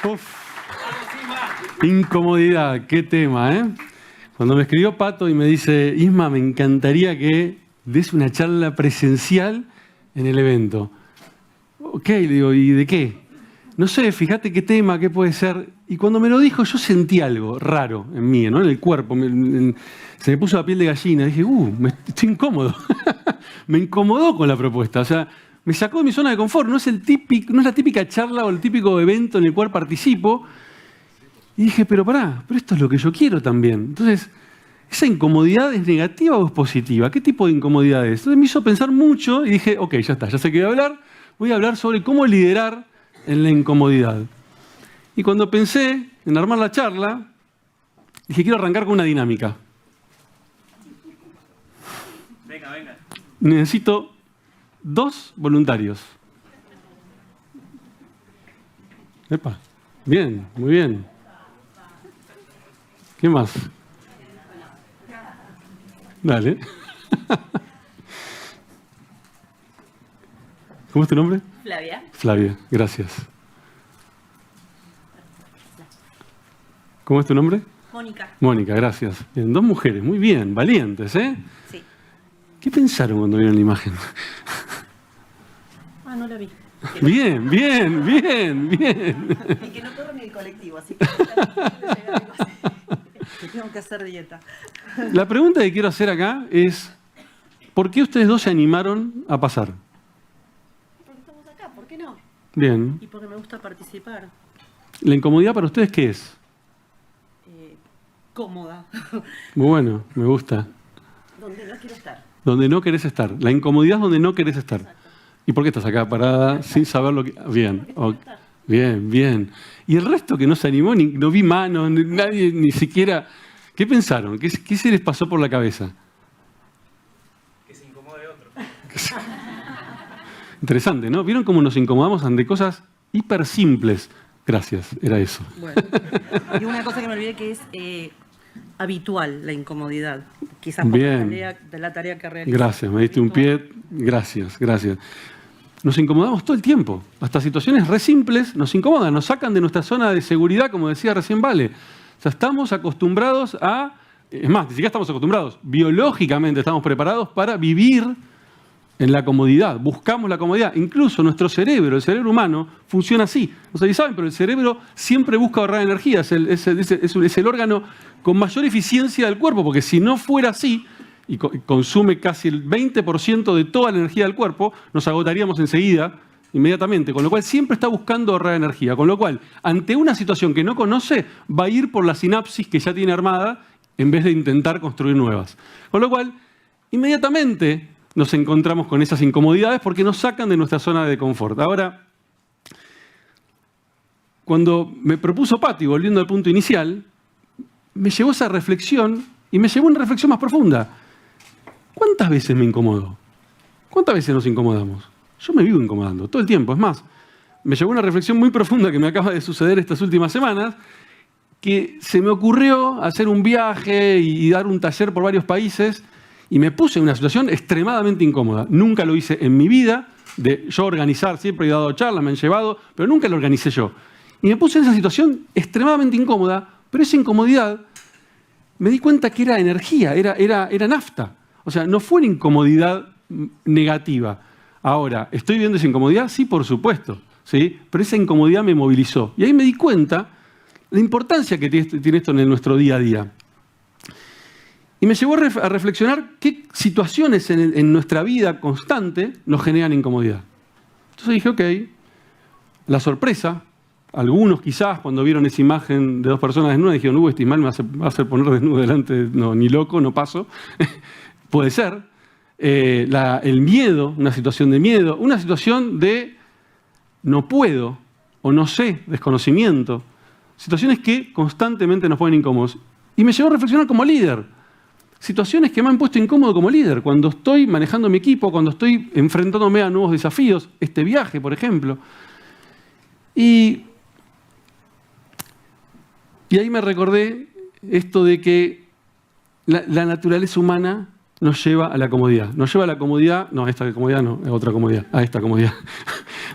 Uf. Incomodidad, qué tema, ¿eh? Cuando me escribió Pato y me dice, Isma, me encantaría que des una charla presencial en el evento. Ok, le digo, ¿y de qué? No sé, fíjate qué tema, qué puede ser. Y cuando me lo dijo, yo sentí algo raro en mí, ¿no? En el cuerpo. Se me puso la piel de gallina. Dije, estoy incómodo. Me incomodó con la propuesta. O sea, me sacó de mi zona de confort. No es la típica charla o el típico evento en el cual participo. Y dije, pero esto es lo que yo quiero también. Entonces, ¿esa incomodidad es negativa o es positiva? ¿Qué tipo de incomodidad es? Entonces me hizo pensar mucho y dije, ok, ya está, ya sé qué voy a hablar. Voy a hablar sobre cómo liderar en la incomodidad. Y cuando pensé en armar la charla, dije, quiero arrancar con una dinámica. Venga. Necesito 2 voluntarios. Epa, bien, muy bien. ¿Qué más? Dale. ¿Cómo es tu nombre? Flavia. Flavia, gracias. ¿Cómo es tu nombre? Mónica. Mónica, gracias. Bien, 2 mujeres, muy bien, valientes, ¿eh? Sí. ¿Qué pensaron cuando vieron la imagen? No la vi. Bien. Y que no corro ni el colectivo, así que que tengo que hacer dieta. La pregunta que quiero hacer acá es, ¿por qué ustedes 2 se animaron a pasar? Porque estamos acá, ¿por qué no? Bien. Y porque me gusta participar. ¿La incomodidad para ustedes qué es? Cómoda. Muy bueno, me gusta. Donde no quiero estar. Donde no querés estar. La incomodidad es donde no querés estar. Exacto. ¿Y por qué estás acá parada sin saber lo que...? Bien, bien. ¿Y el resto que no se animó? No vi manos, nadie ni siquiera... ¿Qué pensaron? ¿Qué se les pasó por la cabeza? Que se incomode otro. Interesante, ¿no? ¿Vieron cómo nos incomodamos ante cosas hiper simples? Gracias, era eso. Bueno. Y una cosa que me olvidé que es habitual, la incomodidad. Quizás por la tarea que realizo. Gracias, me diste un pie. Gracias. Nos incomodamos todo el tiempo. Hasta situaciones re simples nos incomodan, nos sacan de nuestra zona de seguridad, como decía recién Vale. O sea, estamos acostumbrados a... Es más, ni siquiera estamos acostumbrados. Biológicamente estamos preparados para vivir en la comodidad. Buscamos la comodidad. Incluso nuestro cerebro, el cerebro humano, funciona así. No sé si saben, pero el cerebro siempre busca ahorrar energía. Es el órgano con mayor eficiencia del cuerpo, porque si no fuera así, y consume casi el 20% de toda la energía del cuerpo, nos agotaríamos enseguida, inmediatamente. Con lo cual siempre está buscando ahorrar energía. Con lo cual, ante una situación que no conoce, va a ir por la sinapsis que ya tiene armada en vez de intentar construir nuevas. Con lo cual, inmediatamente nos encontramos con esas incomodidades porque nos sacan de nuestra zona de confort. Ahora, cuando me propuso Pati, volviendo al punto inicial, me llevó esa reflexión y me llevó a una reflexión más profunda. ¿Cuántas veces me incomodo? ¿Cuántas veces nos incomodamos? Yo me vivo incomodando todo el tiempo. Es más, me llevó a una reflexión muy profunda que me acaba de suceder estas últimas semanas, que se me ocurrió hacer un viaje y dar un taller por varios países y me puse en una situación extremadamente incómoda. Nunca lo hice en mi vida, de yo organizar, siempre he dado charlas, me han llevado, pero nunca lo organicé yo. Y me puse en esa situación extremadamente incómoda, pero esa incomodidad me di cuenta que era energía, era nafta. O sea, no fue una incomodidad negativa. Ahora, ¿estoy viviendo esa incomodidad? Sí, por supuesto. ¿Sí? Pero esa incomodidad me movilizó. Y ahí me di cuenta la importancia que tiene esto en nuestro día a día. Y me llevó a reflexionar qué situaciones en nuestra vida constante nos generan incomodidad. Entonces dije, ok, la sorpresa. Algunos quizás cuando vieron esa imagen de 2 personas desnudas dijeron, este Ismael me va a hacer poner desnudo delante, no, ni loco, no paso. Puede ser. El miedo, una situación de miedo, una situación de no puedo o no sé, desconocimiento. Situaciones que constantemente nos ponen incómodos. Y me llevó a reflexionar como líder. Situaciones que me han puesto incómodo como líder. Cuando estoy manejando mi equipo, cuando estoy enfrentándome a nuevos desafíos, este viaje, por ejemplo. Y ahí me recordé esto de que la naturaleza humana nos lleva a la comodidad. Nos lleva a la comodidad, no, esta comodidad no, es otra comodidad, a esta comodidad.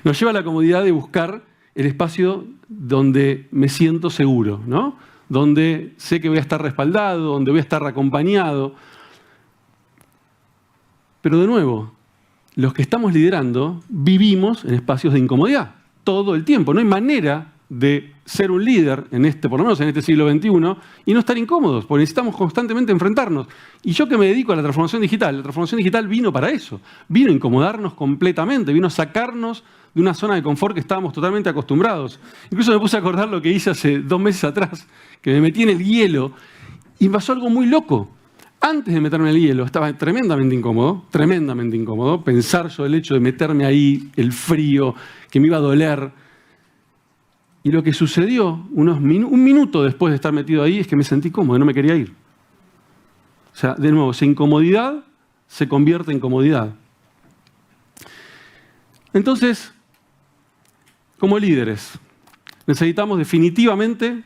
Nos lleva a la comodidad de buscar el espacio donde me siento seguro, ¿no? Donde sé que voy a estar respaldado, donde voy a estar acompañado. Pero de nuevo, los que estamos liderando vivimos en espacios de incomodidad todo el tiempo. No hay manera de ser un líder, por lo menos en este siglo XXI, y no estar incómodos, porque necesitamos constantemente enfrentarnos. Y yo que me dedico a la transformación digital vino para eso. Vino a incomodarnos completamente, vino a sacarnos de una zona de confort que estábamos totalmente acostumbrados. Incluso me puse a acordar lo que hice hace 2 meses atrás, que me metí en el hielo, y pasó algo muy loco. Antes de meterme en el hielo estaba tremendamente incómodo, pensar yo el hecho de meterme ahí, el frío, que me iba a doler. Y lo que sucedió un minuto después de estar metido ahí es que me sentí cómodo, no me quería ir. O sea, de nuevo, esa incomodidad se convierte en comodidad. Entonces, como líderes, necesitamos definitivamente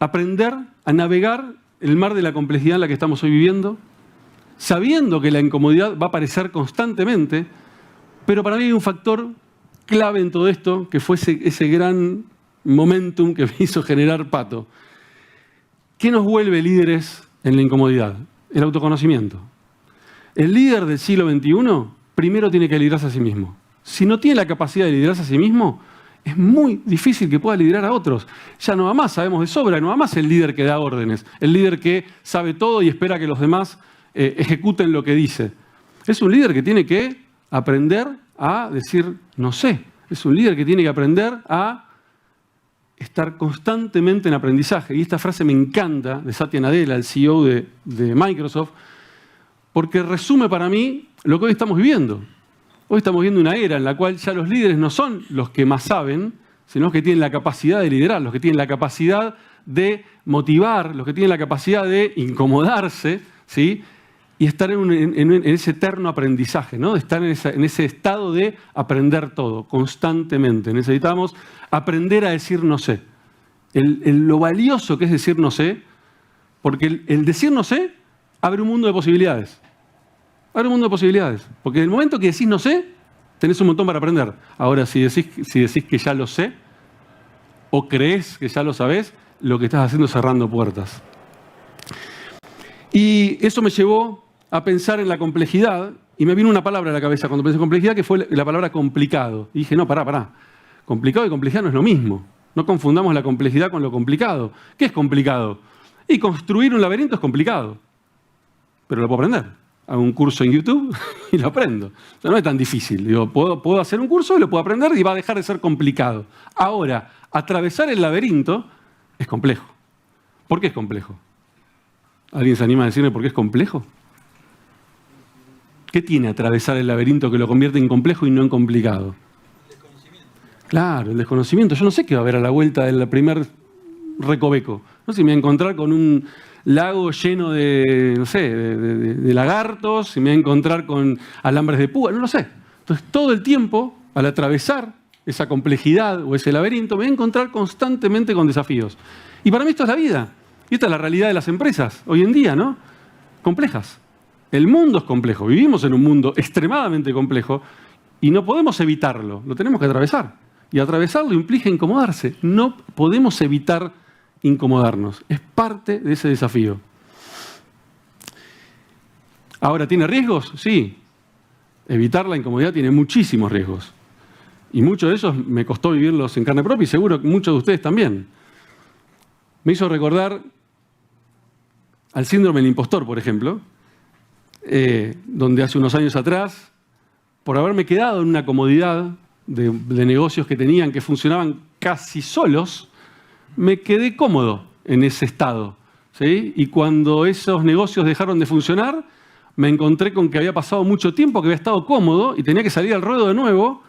aprender a navegar el mar de la complejidad en la que estamos hoy viviendo, sabiendo que la incomodidad va a aparecer constantemente, pero para mí hay un factor clave en todo esto, que fue ese gran momentum que me hizo generar Pato. ¿Qué nos vuelve líderes en la incomodidad? El autoconocimiento. El líder del siglo XXI primero tiene que liderarse a sí mismo. Si no tiene la capacidad de liderarse a sí mismo, es muy difícil que pueda liderar a otros. Ya no va más, sabemos de sobra, no va más el líder que da órdenes, el líder que sabe todo y espera que los demás ejecuten lo que dice. Es un líder que tiene que aprender a decir no sé. Es un líder que tiene que aprender a estar constantemente en aprendizaje. Y esta frase me encanta de Satya Nadella, el CEO de Microsoft, porque resume para mí lo que hoy estamos viviendo. Hoy estamos viendo una era en la cual ya los líderes no son los que más saben, sino los que tienen la capacidad de liderar, los que tienen la capacidad de motivar, los que tienen la capacidad de incomodarse, ¿sí? Y estar en ese eterno aprendizaje, ¿no? Estar en ese estado de aprender todo, constantemente. Necesitamos aprender a decir no sé. Lo valioso que es decir no sé, porque el decir no sé abre un mundo de posibilidades. Abre un mundo de posibilidades. Porque en el momento que decís no sé, tenés un montón para aprender. Ahora, si decís que ya lo sé, o creés que ya lo sabés, lo que estás haciendo es cerrando puertas. Y eso me llevó a pensar en la complejidad, y me vino una palabra a la cabeza cuando pensé en complejidad, que fue la palabra complicado. Y dije, no, pará. Complicado y complejidad no es lo mismo. No confundamos la complejidad con lo complicado. ¿Qué es complicado? Y construir un laberinto es complicado, pero lo puedo aprender. Hago un curso en YouTube y lo aprendo. O sea, no es tan difícil. Digo, puedo hacer un curso y lo puedo aprender y va a dejar de ser complicado. Ahora, atravesar el laberinto es complejo. ¿Por qué es complejo? ¿Alguien se anima a decirme por qué es complejo? ¿Qué tiene atravesar el laberinto que lo convierte en complejo y no en complicado? El desconocimiento. Claro, el desconocimiento. Yo no sé qué va a haber a la vuelta del primer recoveco. No sé si me voy a encontrar con un lago lleno de, no sé, de lagartos, si me voy a encontrar con alambres de púa, no lo sé. Entonces, todo el tiempo, al atravesar esa complejidad o ese laberinto, me voy a encontrar constantemente con desafíos. Y para mí esto es la vida. Y esta es la realidad de las empresas hoy en día, ¿no? Complejas. El mundo es complejo. Vivimos en un mundo extremadamente complejo y no podemos evitarlo. Lo tenemos que atravesar. Y atravesarlo implica incomodarse. No podemos evitar incomodarnos. Es parte de ese desafío. Ahora, ¿tiene riesgos? Sí. Evitar la incomodidad tiene muchísimos riesgos. Y muchos de esos me costó vivirlos en carne propia y seguro que muchos de ustedes también. Me hizo recordar al síndrome del impostor, por ejemplo, donde hace unos años atrás, por haberme quedado en una comodidad de negocios que tenían, que funcionaban casi solos, me quedé cómodo en ese estado, ¿sí? Y cuando esos negocios dejaron de funcionar, me encontré con que había pasado mucho tiempo, que había estado cómodo y tenía que salir al ruedo de nuevo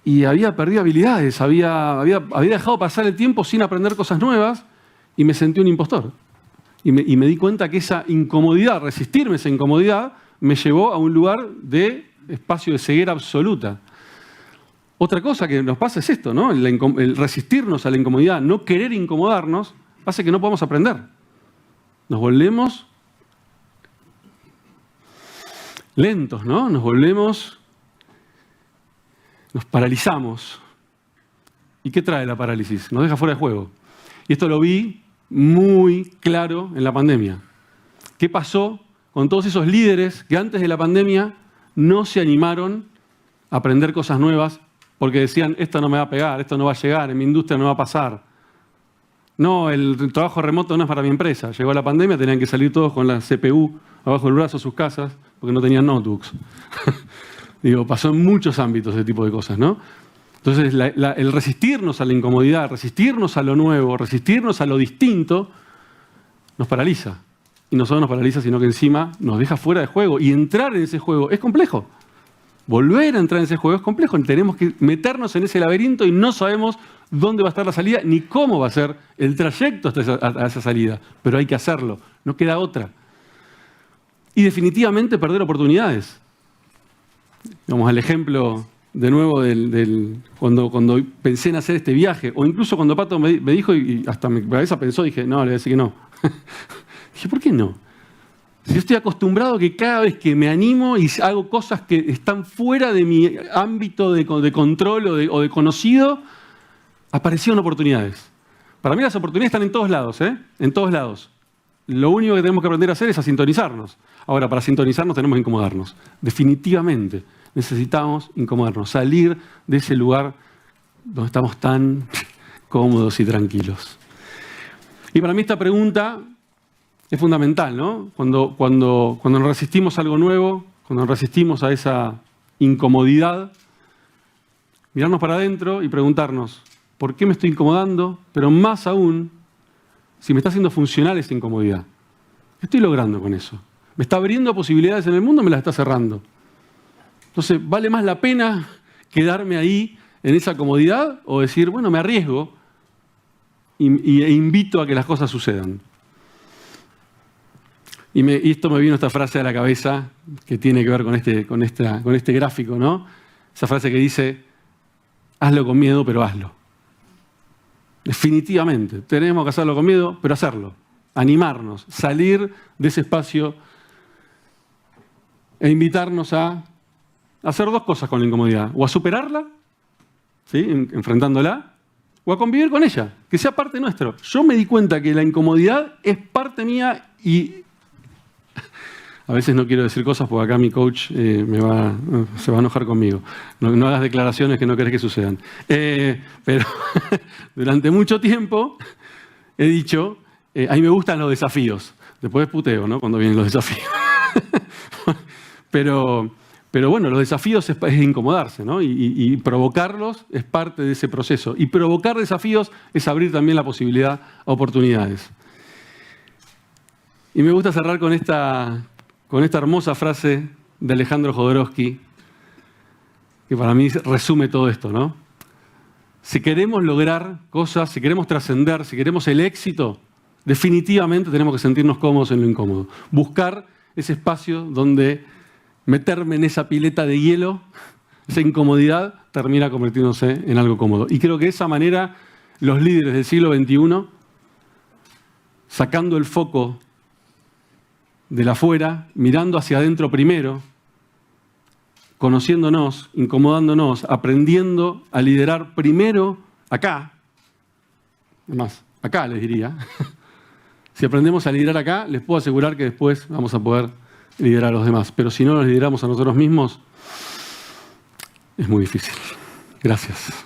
y había perdido habilidades, había dejado pasar el tiempo sin aprender cosas nuevas y me sentí un impostor. Y me di cuenta que esa incomodidad, resistirme a esa incomodidad, me llevó a un lugar de espacio de ceguera absoluta. Otra cosa que nos pasa es esto, ¿no? El resistirnos a la incomodidad, no querer incomodarnos, hace que no podamos aprender. Nos volvemos lentos, ¿no? Nos paralizamos. ¿Y qué trae la parálisis? Nos deja fuera de juego. Y esto lo vi muy claro en la pandemia. ¿Qué pasó con todos esos líderes que antes de la pandemia no se animaron a aprender cosas nuevas porque decían, esto no me va a pegar, esto no va a llegar, en mi industria no va a pasar? No, el trabajo remoto no es para mi empresa. Llegó la pandemia, tenían que salir todos con la CPU abajo del brazo a sus casas porque no tenían notebooks. Digo, pasó en muchos ámbitos ese tipo de cosas, ¿no? Entonces, el resistirnos a la incomodidad, resistirnos a lo nuevo, resistirnos a lo distinto, nos paraliza. Y no solo nos paraliza, sino que encima nos deja fuera de juego. Y entrar en ese juego es complejo. Volver a entrar en ese juego es complejo. Tenemos que meternos en ese laberinto y no sabemos dónde va a estar la salida ni cómo va a ser el trayecto hasta esa salida. Pero hay que hacerlo. No queda otra. Y definitivamente perder oportunidades. Vamos al ejemplo de nuevo cuando pensé en hacer este viaje, o incluso cuando Pato me dijo, y hasta mi cabeza pensó, dije, no, le voy a decir que no. Dije, ¿por qué no? Si yo estoy acostumbrado que cada vez que me animo y hago cosas que están fuera de mi ámbito de control o de conocido, aparecieron oportunidades. Para mí las oportunidades están en todos lados, ¿eh? En todos lados. Lo único que tenemos que aprender a hacer es a sintonizarnos. Ahora, para sintonizarnos tenemos que incomodarnos. Definitivamente necesitamos incomodarnos, salir de ese lugar donde estamos tan cómodos y tranquilos. Y para mí esta pregunta es fundamental, ¿no? Cuando nos resistimos a algo nuevo, cuando nos resistimos a esa incomodidad, mirarnos para adentro y preguntarnos, ¿por qué me estoy incomodando? Pero más aún, si me está haciendo funcional esa incomodidad. ¿Qué estoy logrando con eso? ¿Me está abriendo posibilidades en el mundo o me las está cerrando? Entonces, ¿vale más la pena quedarme ahí en esa comodidad o decir, bueno, me arriesgo e invito a que las cosas sucedan? Y esto me vino esta frase a la cabeza que tiene que ver con este gráfico, ¿no? Esa frase que dice, hazlo con miedo, pero hazlo. Definitivamente, tenemos que hacerlo con miedo, pero hacerlo. Animarnos, salir de ese espacio e invitarnos a hacer dos cosas con la incomodidad. O a superarla, ¿sí? Enfrentándola, o a convivir con ella, que sea parte nuestra. Yo me di cuenta que la incomodidad es parte mía y a veces no quiero decir cosas porque acá mi coach se va a enojar conmigo. No hagas declaraciones que no querés que sucedan. Pero durante mucho tiempo he dicho, a mí me gustan los desafíos. Después puteo, ¿no? Cuando vienen los desafíos. Pero bueno, los desafíos es incomodarse, ¿no? Y provocarlos es parte de ese proceso. Y provocar desafíos es abrir también la posibilidad a oportunidades. Y me gusta cerrar con esta hermosa frase de Alejandro Jodorowsky, que para mí resume todo esto, ¿no? Si queremos lograr cosas, si queremos trascender, si queremos el éxito, definitivamente tenemos que sentirnos cómodos en lo incómodo. Buscar ese espacio donde meterme en esa pileta de hielo, esa incomodidad, termina convirtiéndose en algo cómodo. Y creo que de esa manera los líderes del siglo XXI, sacando el foco de la afuera, mirando hacia adentro primero, conociéndonos, incomodándonos, aprendiendo a liderar primero acá. Además, acá les diría. Si aprendemos a liderar acá, les puedo asegurar que después vamos a poder liderar a los demás. Pero si no nos lideramos a nosotros mismos, es muy difícil. Gracias.